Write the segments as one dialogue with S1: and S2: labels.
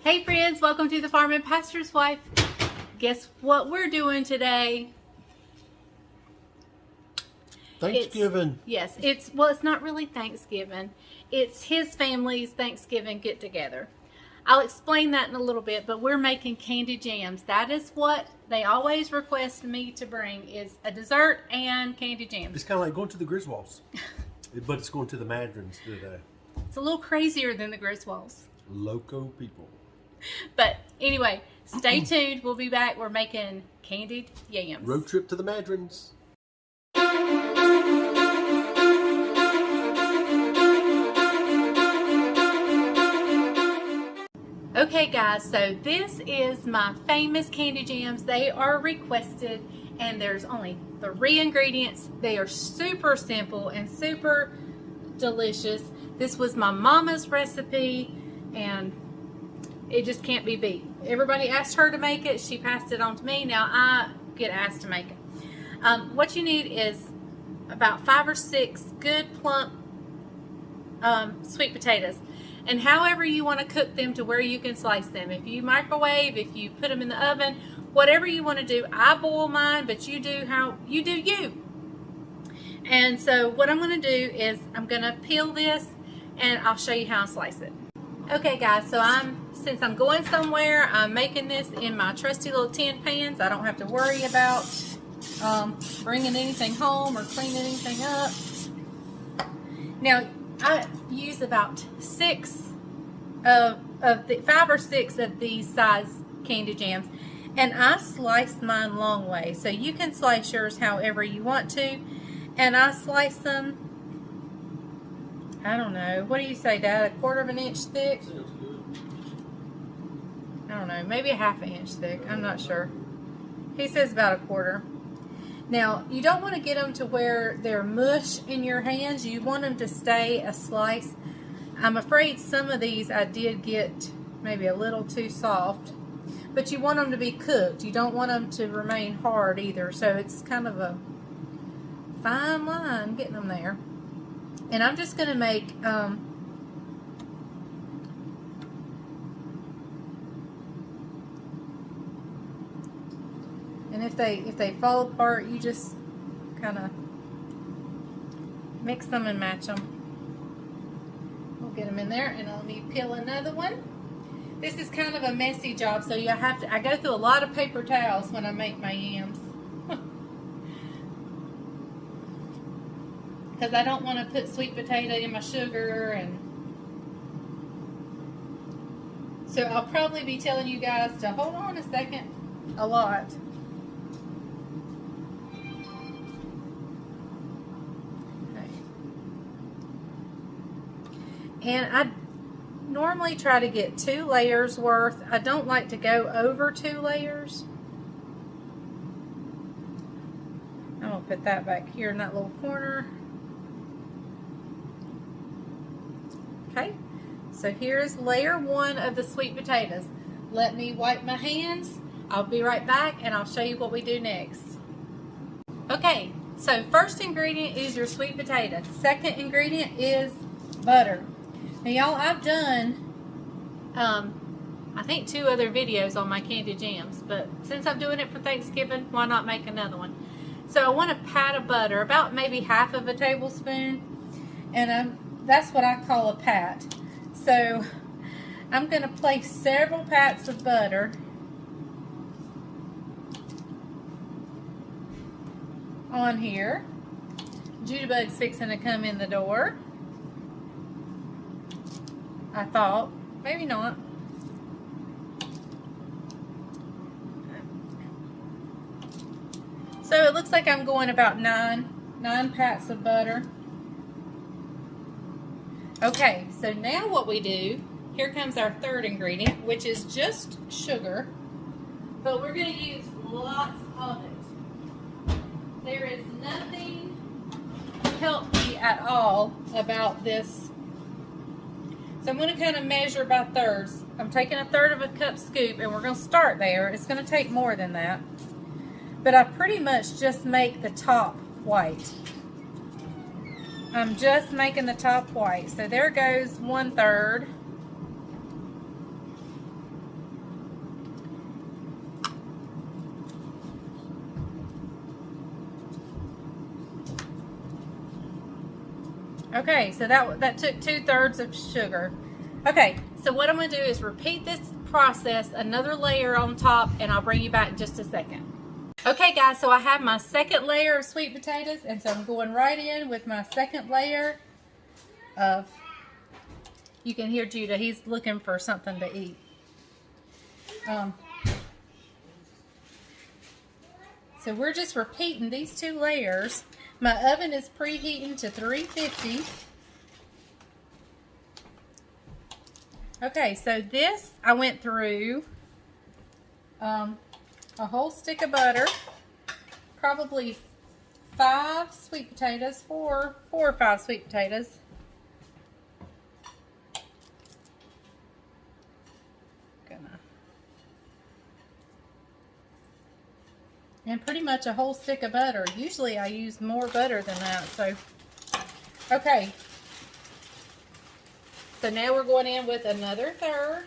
S1: Hey friends, welcome to the Farm and Pastor's Wife. Guess what we're doing today?
S2: Thanksgiving.
S1: It's not really Thanksgiving. It's his family's Thanksgiving get together. I'll explain that in a little bit, but we're making candied yams. That is what they always request me to bring, is a dessert and candied yams.
S2: It's kind of like going to the Griswolds, but it's going to the Madrens today.
S1: It's a little crazier than the Griswolds.
S2: Loco people.
S1: But anyway, stay tuned. We'll be back. We're making candied yams.
S2: Road trip to the Madrens.
S1: Okay guys, so this is my famous candied yams. They are requested and there's only 3 ingredients. They are super simple and super delicious. This was my mama's recipe and it just can't be beat. Everybody asked her to make it. She passed it on to me. Now I get asked to make it. What you need is about 5 or 6 good plump sweet potatoes. And however you want to cook them to where you can slice them. If you microwave, if you put them in the oven, whatever you want to do. I boil mine, but you do how you do you. And so what I'm going to do is I'm going to peel this and I'll show you how I slice it. Okay guys, so since I'm going somewhere, I'm making this in my trusty little tin pans. I don't have to worry about bringing anything home or cleaning anything up. Now, I use about 5 or 6 of these size candied yams, and I slice mine long way. So you can slice yours however you want to, and I slice them, I don't know, what do you say, Dad, 1/4 inch thick?
S2: Sounds good.
S1: I don't know, maybe 1/2 inch thick, I'm not sure. He says about 1/4. Now, you don't want to get them to where they're mush in your hands. You want them to stay a slice. I'm afraid some of these I did get maybe a little too soft, but you want them to be cooked. You don't want them to remain hard either, so it's kind of a fine line getting them there. And I'm just going to make and if they fall apart, you just kind of mix them and match them. We'll get them in there, and I'll be peel another one. This is kind of a messy job, so I go through a lot of paper towels when I make my yams. Because I don't want to put sweet potato in my sugar, and so I'll probably be telling you guys to hold on a second a lot. And I normally try to get 2 layers worth. I don't like to go over 2 layers. I'm going to put that back here in that little corner. Okay, so here's layer 1 of the sweet potatoes. Let me wipe my hands. I'll be right back and I'll show you what we do next. Okay, so first ingredient is your sweet potato. Second ingredient is butter. Now y'all, I've done I think 2 other videos on my candied yams, but since I'm doing it for Thanksgiving, why not make another one? So I want a pat of butter, about maybe 1/2 tablespoon, and that's what I call a pat. So I'm going to place several pats of butter on here. Jitterbug's fixing to come in the door. I thought, maybe not. So it looks like I'm going about 9 pats of butter. Okay, so now what we do, here comes our third ingredient, which is just sugar, but we're going to use lots of it. There is nothing healthy at all about this. So I'm going to kind of measure by thirds. I'm taking 1/3 cup scoop, and we're going to start there. It's going to take more than that. But I pretty much just make the top white. I'm just making the top white. So there goes 1/3. Okay, so that took 2/3 of sugar. Okay, so what I'm going to do is repeat this process, another layer on top, and I'll bring you back in just a second. Okay guys, so I have my second layer of sweet potatoes, and so I'm going right in with my second layer of, you can hear Judah, he's looking for something to eat. So we're just repeating these 2 layers. My oven is preheating to 350. Okay, so this, I went through a whole stick of butter, probably 5 sweet potatoes, 4 or 5 sweet potatoes. And pretty much a whole stick of butter. Usually I use more butter than that, so okay. So now we're going in with another third.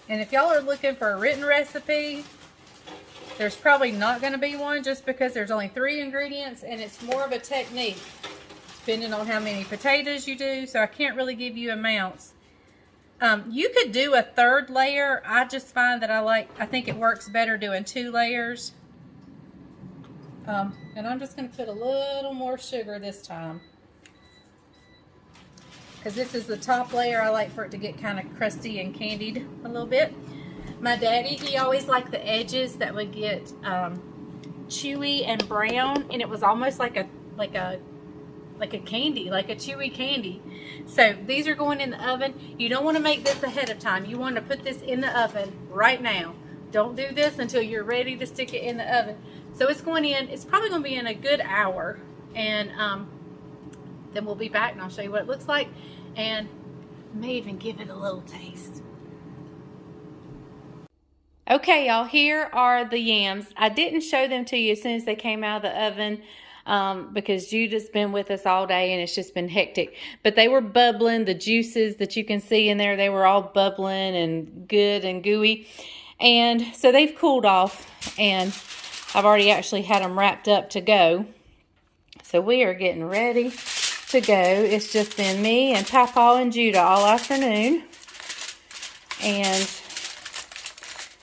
S1: And if y'all are looking for a written recipe, there's probably not going to be one, just because there's only 3 ingredients and it's more of a technique depending on how many potatoes you do, so I can't really give you amounts. You could do a 3rd layer. I just find that I think it works better doing 2 layers. And I'm just going to put a little more sugar this time, because this is the top layer. I like for it to get kind of crusty and candied a little bit. My daddy, he always liked the edges that would get chewy and brown, and it was almost like a candy, like a chewy candy. So these are going in the oven. You don't want to make this ahead of time. You want to put this in the oven right now. Don't do this until you're ready to stick it in the oven. So it's going in, it's probably going to be in a good hour, and then we'll be back and I'll show you what it looks like, and may even give it a little taste. Okay y'all, here are the yams. I didn't show them to you as soon as they came out of the oven, because Judah's been with us all day and it's just been hectic. But they were bubbling. The juices that you can see in there, they were all bubbling and good and gooey. And so they've cooled off, and I've already actually had them wrapped up to go. So we are getting ready to go. It's just been me and Papa and Judah all afternoon. And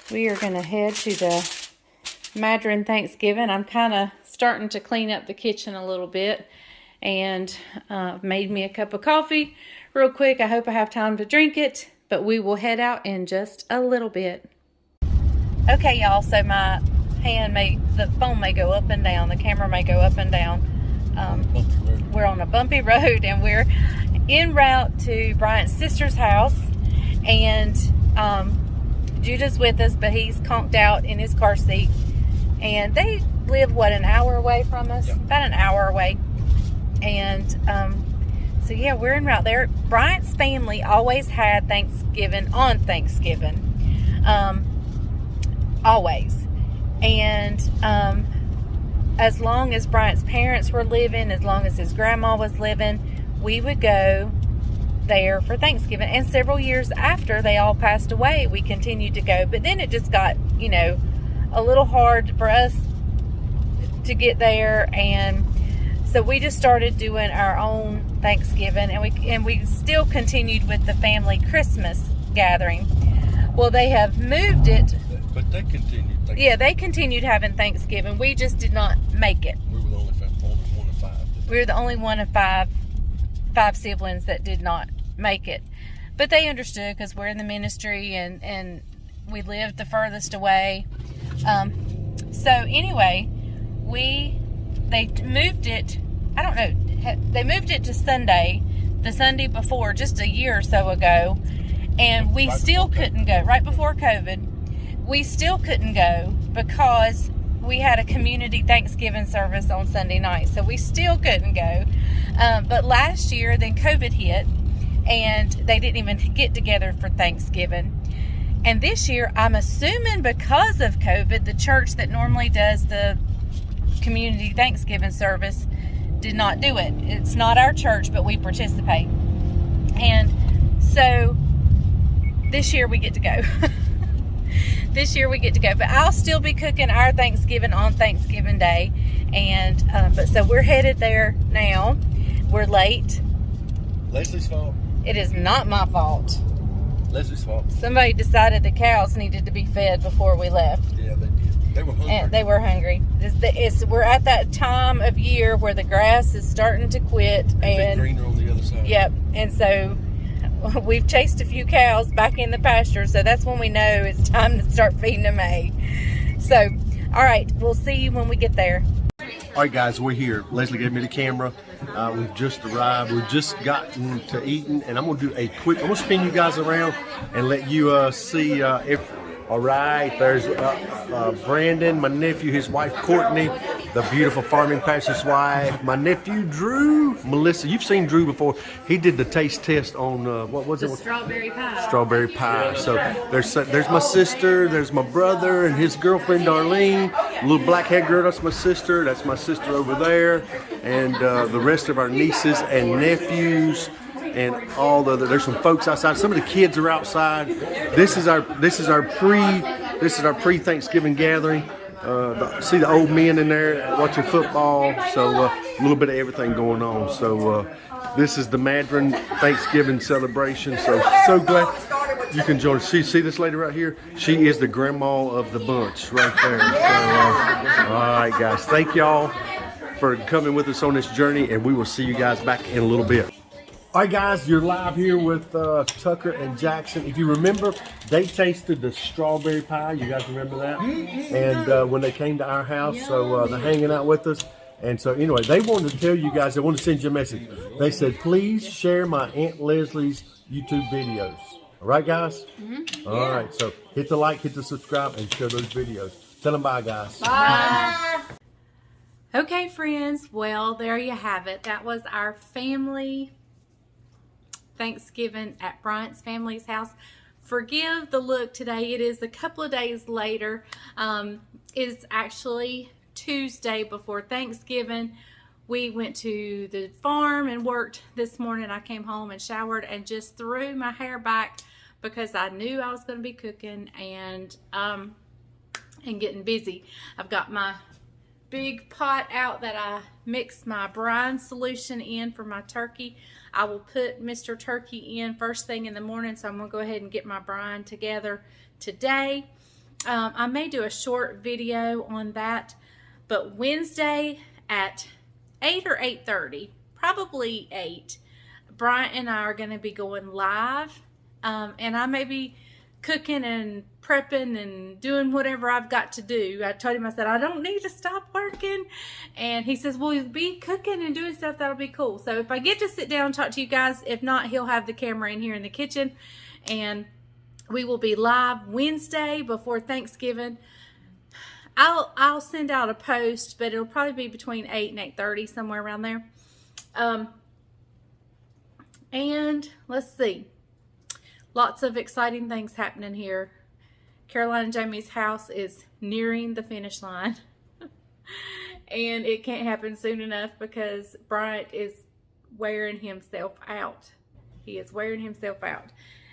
S1: we are going to head to the Madren Thanksgiving. I'm kind of starting to clean up the kitchen a little bit, and made me a cup of coffee real quick. I hope I have time to drink it, but we will head out in just a little bit. Okay y'all, so my hand the phone may go up and down, the camera may go up and down. We're on a bumpy road, and we're en route to Bryant's sister's house, and Judah's with us, but he's conked out in his car seat, and they live, what, an hour away from us? Yep. About an hour away. And so yeah, we're en route there. Bryant's family always had Thanksgiving on Thanksgiving, always. And as long as Bryant's parents were living, as long as his grandma was living, we would go there for Thanksgiving. And several years after they all passed away, we continued to go. But then it just got, you know, a little hard for us to get there, and so we just started doing our own Thanksgiving, and we still continued with the family Christmas gathering. Well, they have moved it,
S3: but they continued.
S1: Yeah, they continued having Thanksgiving. We just did not make it.
S3: We were the only one of 5.
S1: We were the only one of five siblings that did not make it, but they understood, because we're in the ministry, and we lived the furthest away. So anyway, they moved it, I don't know, they moved it to Sunday, the Sunday before, just a year or so ago, and we still couldn't go, right before COVID. We still couldn't go because we had a community Thanksgiving service on Sunday night, so we still couldn't go. But last year, then COVID hit, and they didn't even get together for Thanksgiving. And this year, I'm assuming because of COVID, the church that normally does the community Thanksgiving service did not do it. It's not our church, but we participate. And so this year we get to go. this year we get to go. But I'll still be cooking our Thanksgiving on Thanksgiving Day. And, but so we're headed there now. We're late.
S3: Leslie's fault.
S1: It is not my fault.
S3: Leslie's fault.
S1: Somebody decided the cows needed to be fed before we left.
S3: Yeah, they did. They were hungry.
S1: And they were hungry. We're at that time of year where the grass is starting to quit.
S3: And greener on the other side.
S1: Yep. And so we've chased a few cows back in the pasture. So that's when we know it's time to start feeding them hay. So, all right. We'll see you when we get there.
S2: All right, guys, we're here. Leslie gave me the camera. We've just arrived. We've just gotten to eating, and I'm gonna do a quick. I'm gonna spin you guys around and let you see if. All right, there's Brandon, my nephew, his wife Courtney, the beautiful farming pastor's wife, my nephew Drew, Melissa. You've seen Drew before. He did the taste test on what was it?
S1: Strawberry pie.
S2: Strawberry pie. So there's my sister, there's my brother and his girlfriend Darlene, little black haired girl. That's my sister. That's my sister over there, and the rest of our nieces and nephews. And all the there's some folks outside. Some of the kids are outside. This is our pre-Thanksgiving gathering. See the old men in there watching football. So a little bit of everything going on. So this is the Madren Thanksgiving celebration. So glad you can join us. See this lady right here? She is the grandma of the bunch right there. So, all right, guys. Thank y'all for coming with us on this journey, and we will see you guys back in a little bit. All right, guys, you're live here with Tucker and Jackson. If you remember, they tasted the strawberry pie. You guys remember that? And when they came to our house, so they're hanging out with us. And so anyway, they wanted to tell you guys, they wanted to send you a message. They said, please share my Aunt Leslie's YouTube videos. All right, guys? All right, so hit the like, hit the subscribe, and share those videos. Tell them bye, guys.
S1: Bye. Okay, friends. Well, there you have it. That was our family Thanksgiving at Bryant's family's house. Forgive the look today. It is a couple of days later. It's actually Tuesday before Thanksgiving. We went to the farm and worked this morning. I came home and showered and just threw my hair back because I knew I was going to be cooking and getting busy. I've got my big pot out that I mixed my brine solution in for my turkey. I will put Mr. Turkey in first thing in the morning, so I'm going to go ahead and get my brine together today. I may do a short video on that, but Wednesday at 8 or 8:30, probably 8, Bryant and I are going to be going live, and I may be cooking and prepping and doing whatever I've got to do. I told him, I said, I don't need to stop working. And he says, well, be cooking and doing stuff, that'll be cool. So if I get to sit down and talk to you guys, if not, he'll have the camera in here in the kitchen. And we will be live Wednesday before Thanksgiving. I'll send out a post, but it'll probably be between 8 and 8:30, somewhere around there. And let's see. Lots of exciting things happening here. Caroline and Jamie's house is nearing the finish line. And it can't happen soon enough because Bryant is wearing himself out. He is wearing himself out.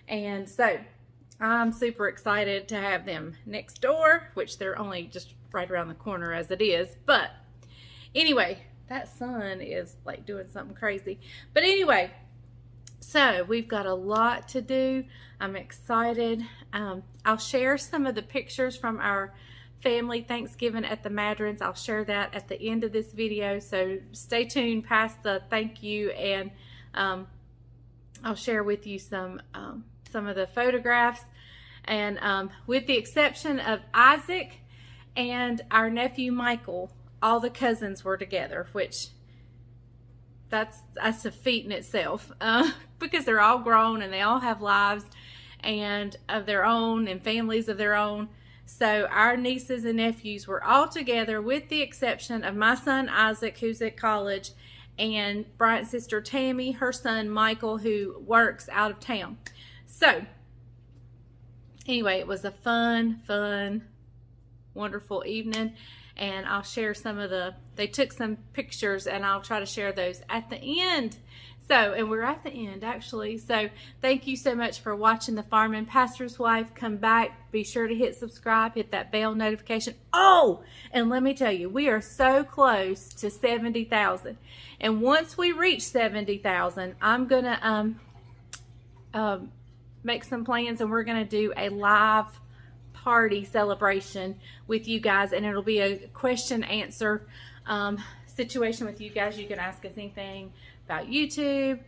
S1: And so I'm super excited to have them next door, which they're only just right around the corner as it is. But anyway, that sun is like doing something crazy. But anyway, so we've got a lot to do. I'm excited. I'll share some of the pictures from our family Thanksgiving at the Madrens. I'll share that at the end of this video. So stay tuned past the thank you, and I'll share with you some of the photographs. And with the exception of Isaac and our nephew Michael, all the cousins were together, which that's a feat in itself, because they're all grown and they all have lives and of their own and families of their own. So our nieces and nephews were all together, with the exception of my son Isaac, who's at college, and Bryant's sister Tammy, her son Michael, who works out of town. So anyway, it was a fun, wonderful evening. And I'll share some of they took some pictures, and I'll try to share those at the end. So, and we're at the end actually. So thank you so much for watching The Farm and Pastor's Wife. Come back. Be sure to hit subscribe. Hit that bell notification. Oh, and let me tell you, we are so close to 70,000. And once we reach 70,000, I'm going to make some plans, and we're going to do a live party celebration with you guys. And it'll be a question answer situation with you guys. You can ask us anything about YouTube.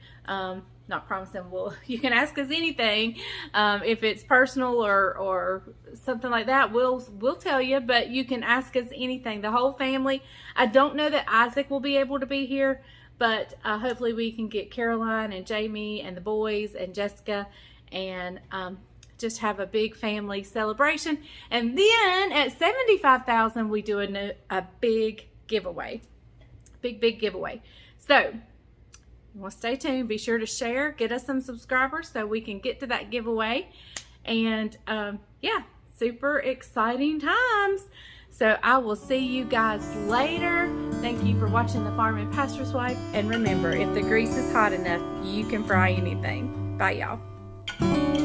S1: Not promising you can ask us anything. If it's personal or something like that, we'll tell you, but you can ask us anything. The whole family. I don't know that Isaac will be able to be here, but hopefully we can get Caroline and Jamie and the boys and Jessica and just have a big family celebration. And then at 75,000, we do a big giveaway. Big giveaway. So, well, stay tuned. Be sure to share. Get us some subscribers so we can get to that giveaway. And yeah, super exciting times. So I will see you guys later. Thank you for watching The Farm and Pastor's Wife. And remember, if the grease is hot enough, you can fry anything. Bye, y'all.